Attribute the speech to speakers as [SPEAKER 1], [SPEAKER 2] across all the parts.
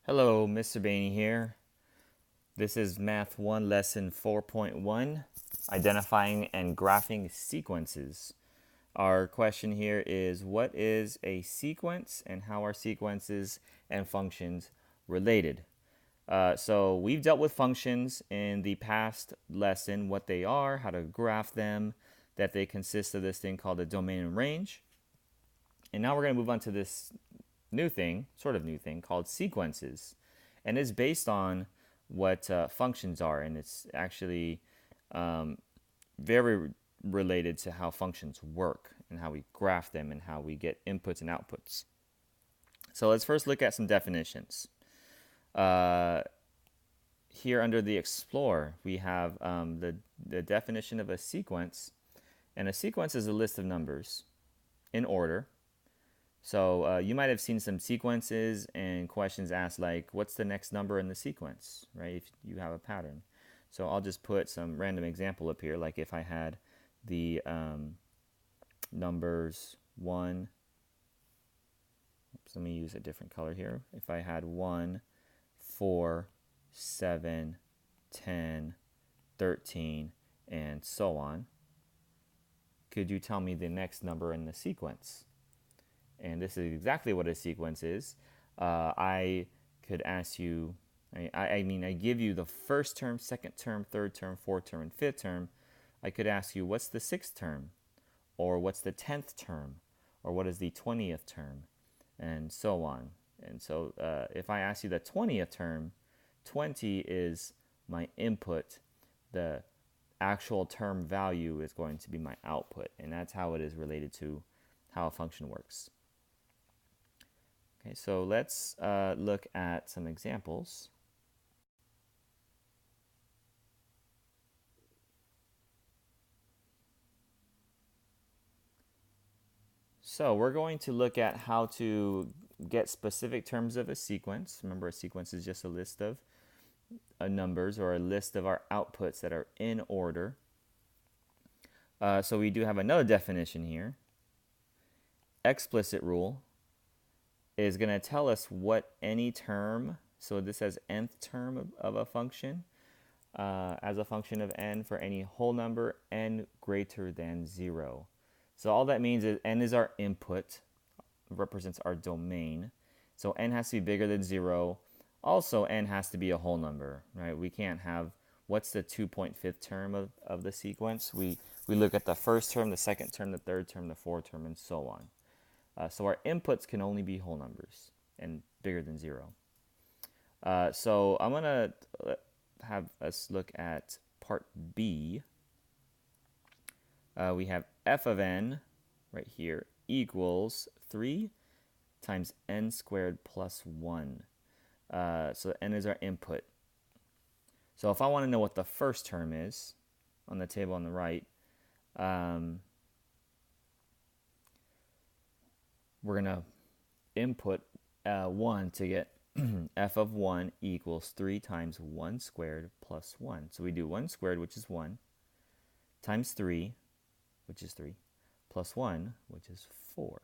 [SPEAKER 1] Hello, Mr. Bainey here. This is Math 1 Lesson 4.1, Identifying and Graphing Sequences. Our question here is, what is a sequence and how are sequences and functions related? So we've dealt with functions in the past lesson, what they are, how to graph them, that they consist of this thing called a domain and range. And now we're going to move on to this new thing, sort of new thing, called sequences. And it's based on what functions are, and it's actually very related to how functions work and how we graph them and how we get inputs and outputs. So let's first look at some definitions. Here under the Explorer, we have the definition of a sequence. And a sequence is a list of numbers in order. So you might have seen some sequences and questions asked like, what's the next number in the sequence, right? If you have a pattern. So I'll just put some random example up here, like if I had the numbers 1, let me use a different color here. If I had 1, 4, 7, 10, 13, and so on, could you tell me the next number in the sequence? And this is exactly what a sequence is. I could ask you, I give you the first term, second term, third term, fourth term, and fifth term. I could ask you, what's the sixth term? Or what's the 10th term? Or what is the 20th term? And so on. And so if I ask you the 20th term, 20 is my input. The actual term value is going to be my output. And that's how it is related to how a function works. Okay, so let's look at some examples. So we're going to look at how to get specific terms of a sequence. Remember, a sequence is just a list of numbers or a list of our outputs that are in order. So we do have another definition here. Explicit rule is going to tell us what any term, so this says nth term of a function, as a function of n for any whole number n greater than 0. So all that means is n is our input, represents our domain. So n has to be bigger than 0. Also, n has to be a whole number, right? We can't have, what's the 2.5th term of the sequence? We look at the first term, the second term, the third term, the fourth term, and so on. So our inputs can only be whole numbers and bigger than 0. So I'm going to have us look at part B. We have f of n right here equals 3 times n squared plus 1. So n is our input. So if I want to know what the first term is on the table on the right, we're going to input 1 to get f of 1 equals 3 times 1 squared plus 1. So we do 1 squared, which is 1, times 3, which is 3, plus 1, which is 4.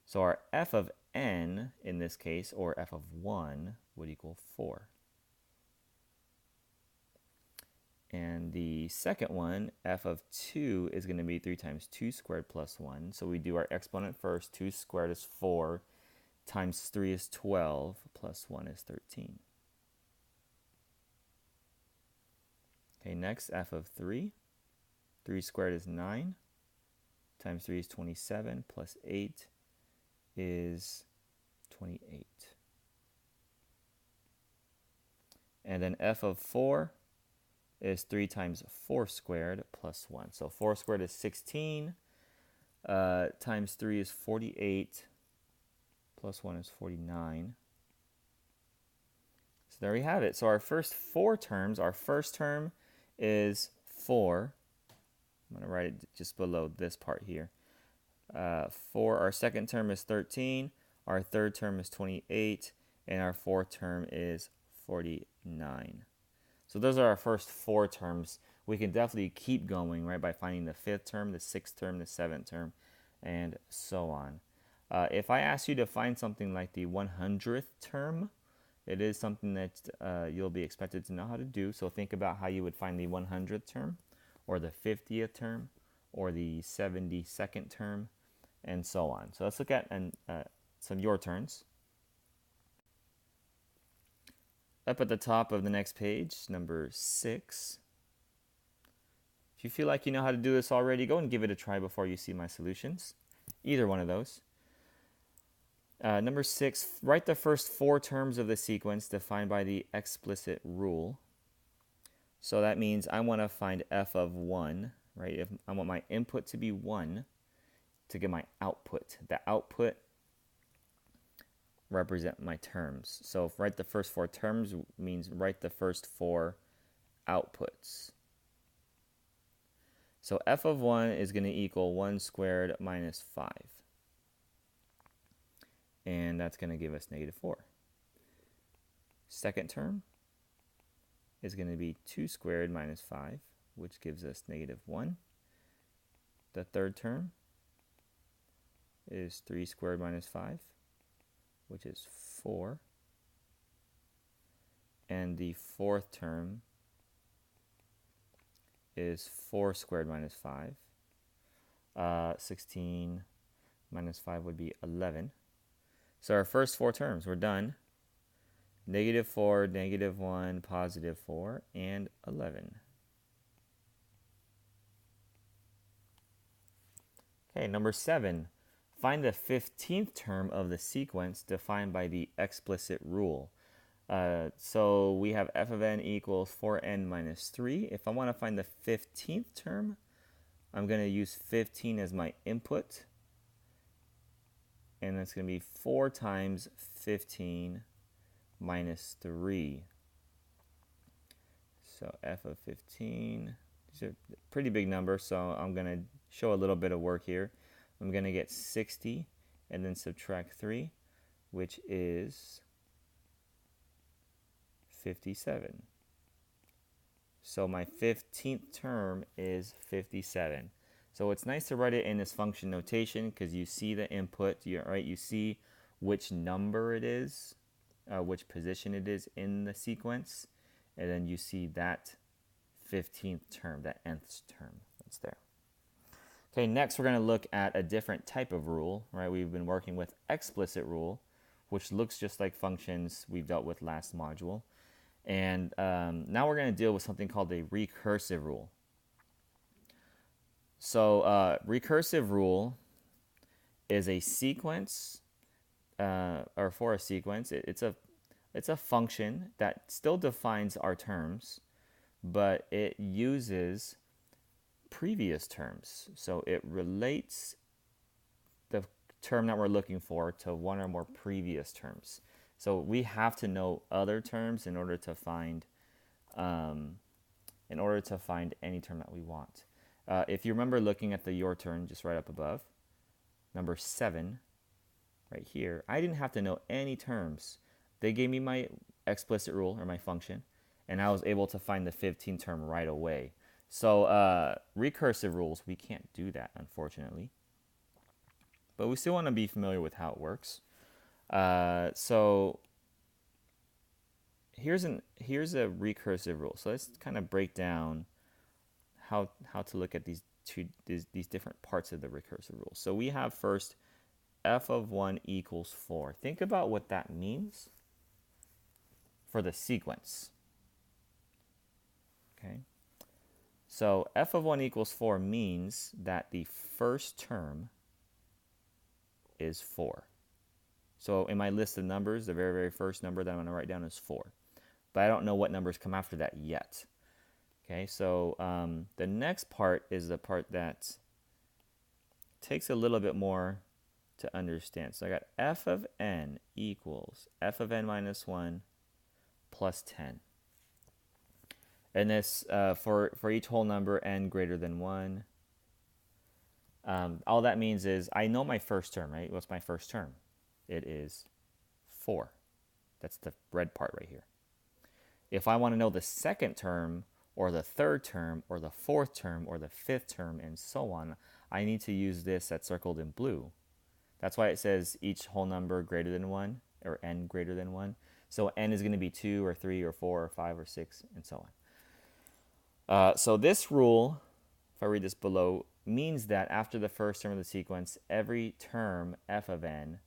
[SPEAKER 1] So our f of n in this case, or f of 1, would equal 4. And the second one, f of 2, is going to be 3 times 2 squared plus 1. So we do our exponent first. 2 squared is 4, times 3 is 12, plus 1 is 13. Okay, next, f of 3. 3 squared is 9, times 3 is 27, plus 8 is 28. And then f of 4 is 3 times 4 squared plus 1. So 4 squared is 16, times 3 is 48, plus 1 is 49. So there we have it. So our first 4 terms, our first term is 4. I'm going to write it just below this part here. 4, our second term is 13, our third term is 28, and our fourth term is 49. So those are our first 4 terms. We can definitely keep going, right, by finding the 5th term, the 6th term, the 7th term, and so on. If I ask you to find something like the 100th term, It is something that you'll be expected to know how to do. So think about how you would find the 100th term, or the 50th term, or the 72nd term, and so on. So let's look at some your turns. Up at the top of the next page, number 6. If you feel like you know how to do this already, go and give it a try before you see my solutions. Either one of those. Number 6, write the first 4 terms of the sequence defined by the explicit rule. So that means I want to find f of 1, right? If I want my input to be 1 to get my output. The output represent my terms. So if write the first 4 terms means write the first 4 outputs. So f of 1 is going to equal 1 squared minus 5. And that's going to give us negative 4. Second term is going to be 2 squared minus 5, which gives us negative 1. The third term is 3 squared minus 5, which is 4. And the fourth term is 4 squared minus 5. 16 minus 5 would be 11. So our first 4 terms, we're done. Negative 4, negative 1, positive 4, and 11. Okay, number 7. Find the 15th term of the sequence defined by the explicit rule. So we have f of n equals 4n minus 3. If I want to find the 15th term, I'm going to use 15 as my input. And that's going to be 4 times 15 minus 3. So f of 15, these are pretty big numbers, so I'm going to show a little bit of work here. I'm going to get 60 and then subtract 3, which is 57. So my 15th term is 57. So it's nice to write it in this function notation because you see the input, you see which number it is, which position it is in the sequence, and then you see that 15th term, that nth term that's there. Okay, next we're going to look at a different type of rule, right? We've been working with explicit rule, which looks just like functions we've dealt with last module. And now we're going to deal with something called a recursive rule. So recursive rule is a sequence, or for a sequence, it's a function that still defines our terms, but it uses previous terms. So it relates the term that we're looking for to one or more previous terms. So we have to know other terms in order to find any term that we want. If you remember looking at the your turn just right up above, number 7, right here, I didn't have to know any terms. They gave me my explicit rule, or my function, and I was able to find the 15th term right away. So recursive rules, we can't do that, unfortunately. But we still want to be familiar with how it works. So here's a recursive rule. So let's kind of break down how to look at these different parts of the recursive rule. So we have first f of 1 equals 4. Think about what that means for the sequence. Okay. So f of 1 equals 4 means that the first term is 4. So in my list of numbers, the very, very first number that I'm going to write down is 4. But I don't know what numbers come after that yet. Okay, so the next part is the part that takes a little bit more to understand. So I got f of n equals f of n minus 1 plus 10. And this, for each whole number n greater than 1, all that means is I know my first term, right? What's my first term? It is 4. That's the red part right here. If I want to know the second term, or the third term, or the fourth term, or the fifth term, and so on, I need to use this that's circled in blue. That's why it says each whole number greater than 1, or n greater than 1. So n is going to be 2 or 3 or 4 or 5 or 6 and so on. So this rule, if I read this below, means that after the first term of the sequence, every term f of n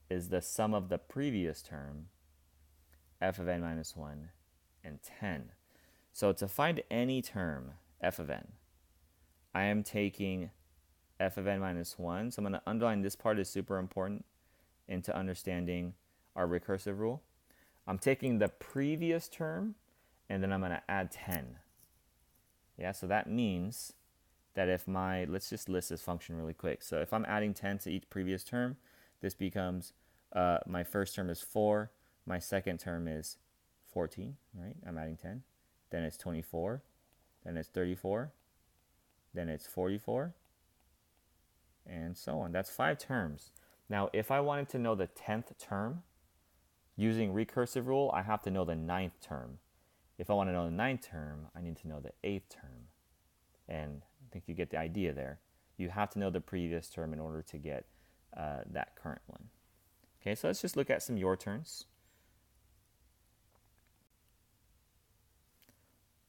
[SPEAKER 1] is the sum of the previous term, f of n minus 1, and 10. So to find any term, f of n, I am taking f of n minus 1. So I'm going to underline this part is super important into understanding our recursive rule. I'm taking the previous term, and then I'm going to add 10. Yeah, so that means that if let's just list this function really quick. So if I'm adding 10 to each previous term, this becomes, my first term is 4, my second term is 14, right? I'm adding 10. Then it's 24, then it's 34, then it's 44, and so on. That's 5 terms. Now, if I wanted to know the 10th term, using recursive rule, I have to know the 9th term. If I want to know the 9th term, I need to know the 8th term. And I think you get the idea there. You have to know the previous term in order to get that current one. Okay, so let's just look at some your turns.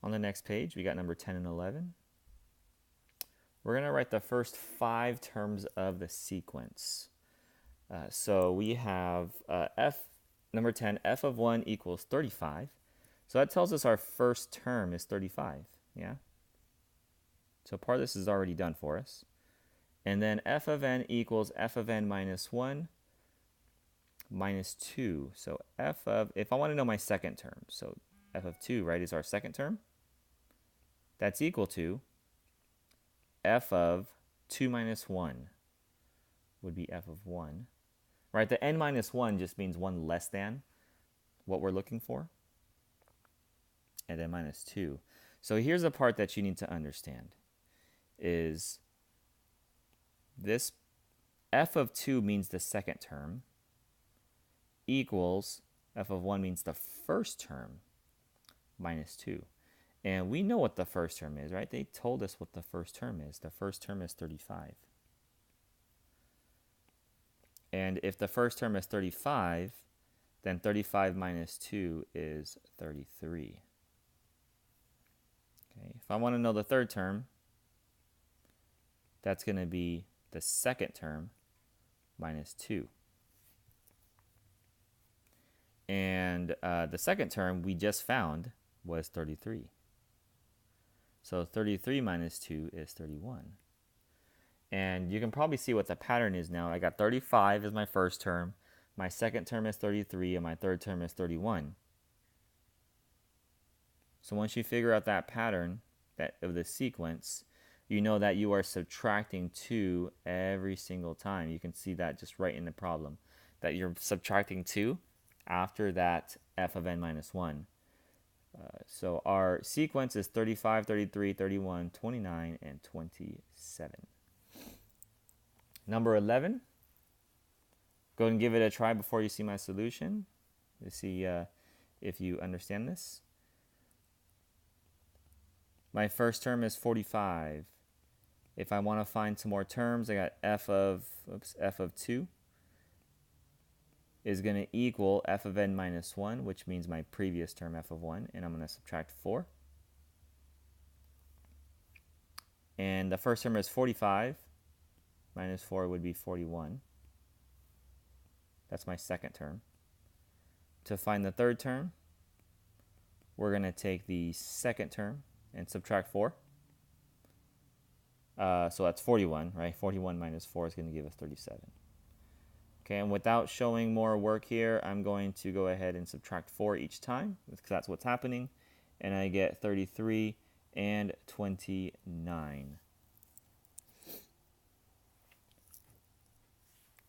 [SPEAKER 1] On the next page, we got number 10 and 11. We're going to write the first 5 terms of the sequence. So we have number 10, f of 1 equals 35. So that tells us our first term is 35. Yeah. So part of this is already done for us. And then f of n equals f of n minus 1 minus 2. So if I want to know my second term, so f of 2, right, is our second term. That's equal to f of 2 minus 1 would be f of 1. Right, the n minus 1 just means 1 less than what we're looking for. And then minus 2. So here's the part that you need to understand. Is this f of 2 means the second term equals f of 1 means the first term minus 2. And we know what the first term is, right? They told us what the first term is. The first term is 35. And if the first term is 35, then 35 minus 2 is 33. Okay. If I want to know the third term, that's going to be the second term minus 2. And the second term we just found was 33. So 33 minus 2 is 31. And you can probably see what the pattern is now. I got 35 as my first term, my second term is 33, and my third term is 31. So once you figure out that pattern of the sequence, you know that you are subtracting 2 every single time. You can see that just right in the problem, that you're subtracting 2 after that f of n minus 1. So our sequence is 35, 33, 31, 29, and 27. Number 11. Go ahead and give it a try before you see my solution to see if you understand this. My first term is 45. If I want to find some more terms, I got f of 2 is going to equal f of n minus 1, which means my previous term f of 1, and I'm going to subtract 4. And the first term is 45. Minus 4 would be 41. That's my second term. To find the third term, we're going to take the second term and subtract 4. So that's 41, right? 41 minus 4 is going to give us 37. Okay, and without showing more work here, I'm going to go ahead and subtract 4 each time, because that's what's happening. And I get 33 and 29.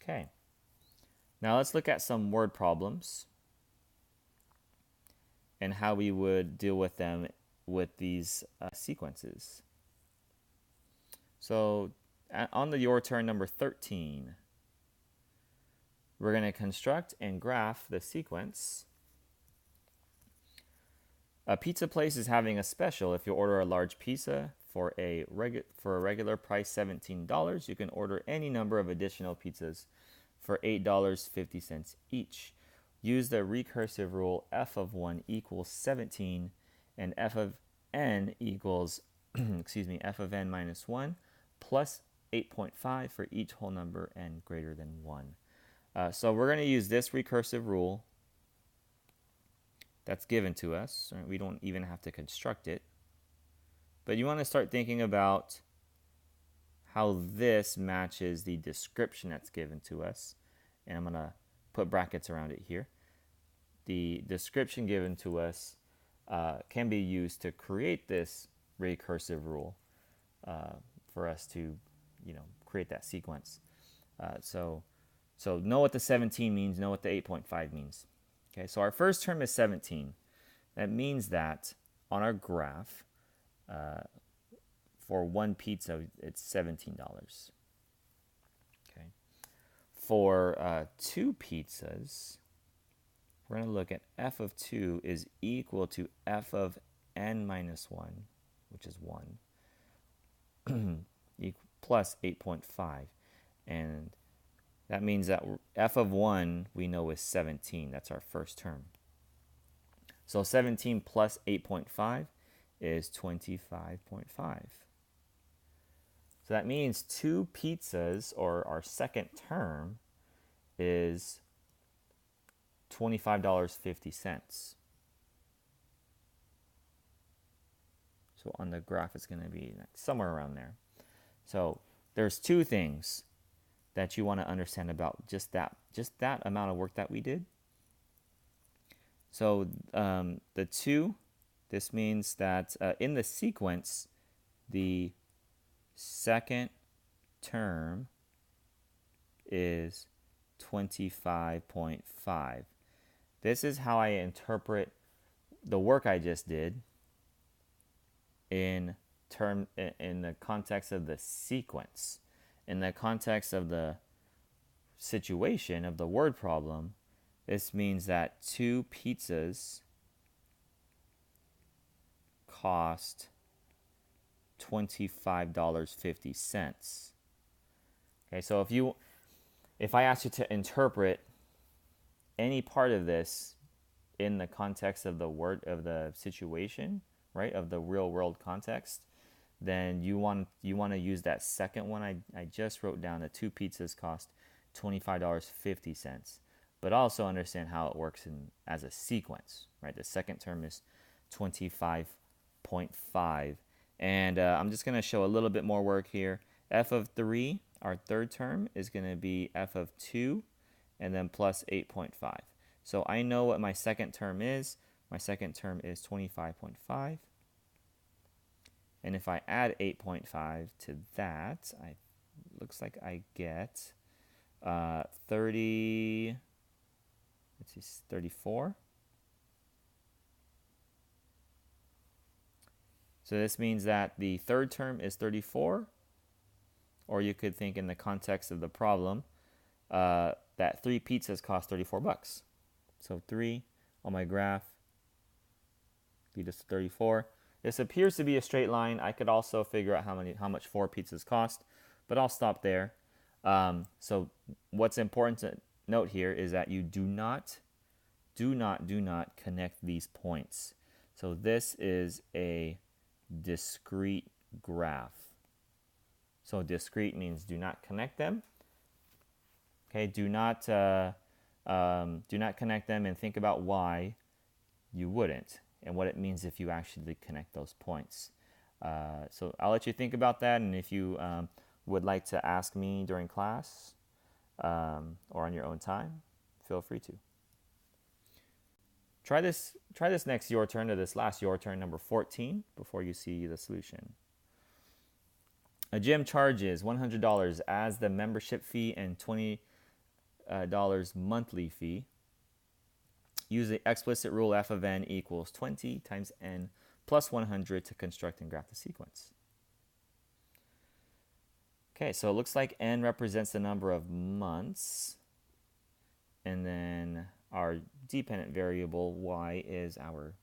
[SPEAKER 1] Okay, now let's look at some word problems and how we would deal with them with these sequences. So on the your turn number 13, we're going to construct and graph the sequence. A pizza place is having a special. If you order a large pizza for a regular price $17, you can order any number of additional pizzas for $8.50 each. use the recursive rule f of 1 equals 17 and f of n equals, excuse me, f of n minus 1 plus 8.5 for each whole number n greater than 1. So we're going to use this recursive rule that's given to us. Right? We don't even have to construct it. But you want to start thinking about how this matches the description that's given to us. And I'm going to put brackets around it here. The description given to us can be used to create this recursive rule for us to, create that sequence. So know what the 17 means, know what the 8.5 means. Okay, so our first term is 17. That means that on our graph, for one pizza, it's $17. Okay. For 2 pizzas, we're going to look at f of 2 is equal to f of n minus 1, which is 1, plus 8.5. And that means that f of 1 we know is 17. That's our first term. So 17 plus 8.5 is 25.5. So that means 2 pizzas, or our second term, is $25.50. So on the graph, it's going to be somewhere around there. So there's 2 things that you want to understand about just that amount of work that we did. So the 2, this means that in the sequence, the second term is 25.5. This is how I interpret the work I just did in the context of the sequence. In the context of the situation of the word problem, this means that 2 pizzas cost $25.50. Okay, so if I ask you to interpret any part of this in the context of the situation, right, of the real world context, then you want to use that second one I just wrote down. The 2 pizzas cost $25.50, but also understand how it works as a sequence, right? The second term is 25.5. And I'm just going to show a little bit more work here. F of 3, our third term, is going to be f of 2 and then plus 8.5. So I know what my second term is. My second term is 25.5. And if I add 8.5 to that, looks like I get 34. So this means that the third term is 34, or you could think in the context of the problem that 3 pizzas cost $34. So 3 on my graph lead us to 34. This appears to be a straight line. I could also figure out how much 4 pizzas cost, but I'll stop there. So what's important to note here is that you do not connect these points. So this is a discrete graph. So discrete means do not connect them. Okay, do not connect them, and think about why you wouldn't and what it means if you actually connect those points. So I'll let you think about that, and if you would like to ask me during class or on your own time, feel free to. Try this next your turn, or this last your turn, number 14, before you see the solution. A gym charges $100 as the membership fee and $20 monthly fee. Use the explicit rule f of n equals 20 times n plus 100 to construct and graph the sequence. Okay, so it looks like n represents the number of months, and then our dependent variable y is our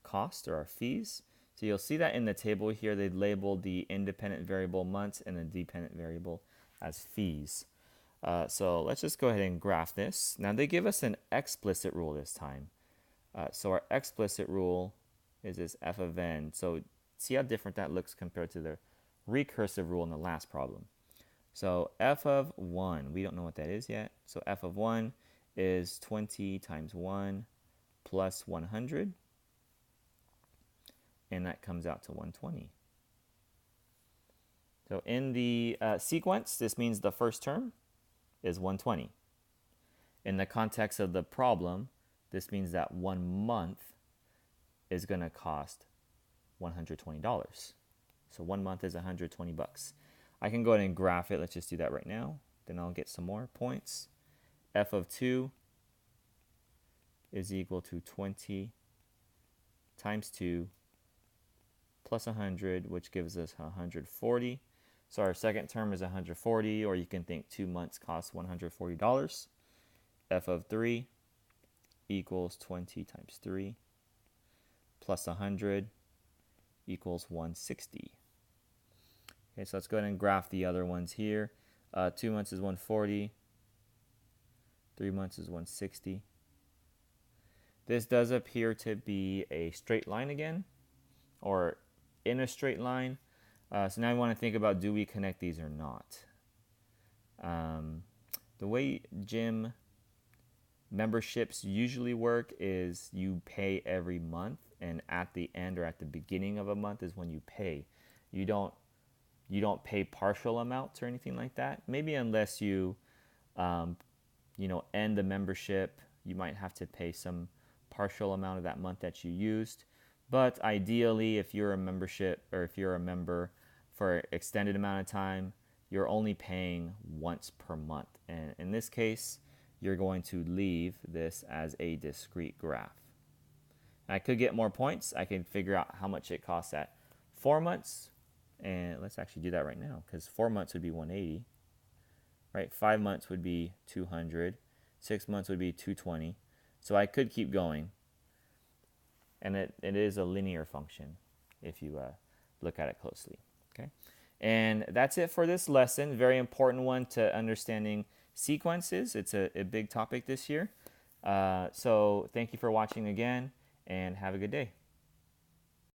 [SPEAKER 1] cost, or our fees. So you'll see that in the table here, they labeled the independent variable months and the dependent variable as fees. So let's just go ahead and graph this. Now they give us an explicit rule this time. So our explicit rule is this f of n. So see how different that looks compared to the recursive rule in the last problem. So f of 1, we don't know what that is yet. So f of 1 is 20 times 1 plus 100. And that comes out to 120. So in the sequence, this means the first term is 120. In the context of the problem, this means that 1 month is going to cost $120. So 1 month is 120 bucks. I can go ahead and graph it. Let's just do that right now. Then I'll get some more points. F of 2 is equal to 20 times 2 plus 100, which gives us 140. So our second term is 140, or you can think 2 months cost $140. F of 3 equals 20 times 3 plus 100 equals 160. Okay, so let's go ahead and graph the other ones here. 2 months is 140. 3 months is 160. This does appear to be a straight line again, or in a straight line. So now I want to think about, do we connect these or not? The way gym memberships usually work is you pay every month, and at the end or at the beginning of a month is when you pay. You don't pay partial amounts or anything like that. Maybe unless you end the membership, you might have to pay some partial amount of that month that you used. But ideally, if you're a membership, or if you're a member for an extended amount of time, you're only paying once per month. And in this case, you're going to leave this as a discrete graph. I could get more points. I can figure out how much it costs at 4 months. And let's actually do that right now, because 4 months would be 180. Right? 5 months would be 200. 6 months would be 220. So I could keep going. And it is a linear function if you look at it closely. Okay, and that's it for this lesson. Very important one to understanding sequences. It's a big topic this year. So thank you for watching again, and have a good day.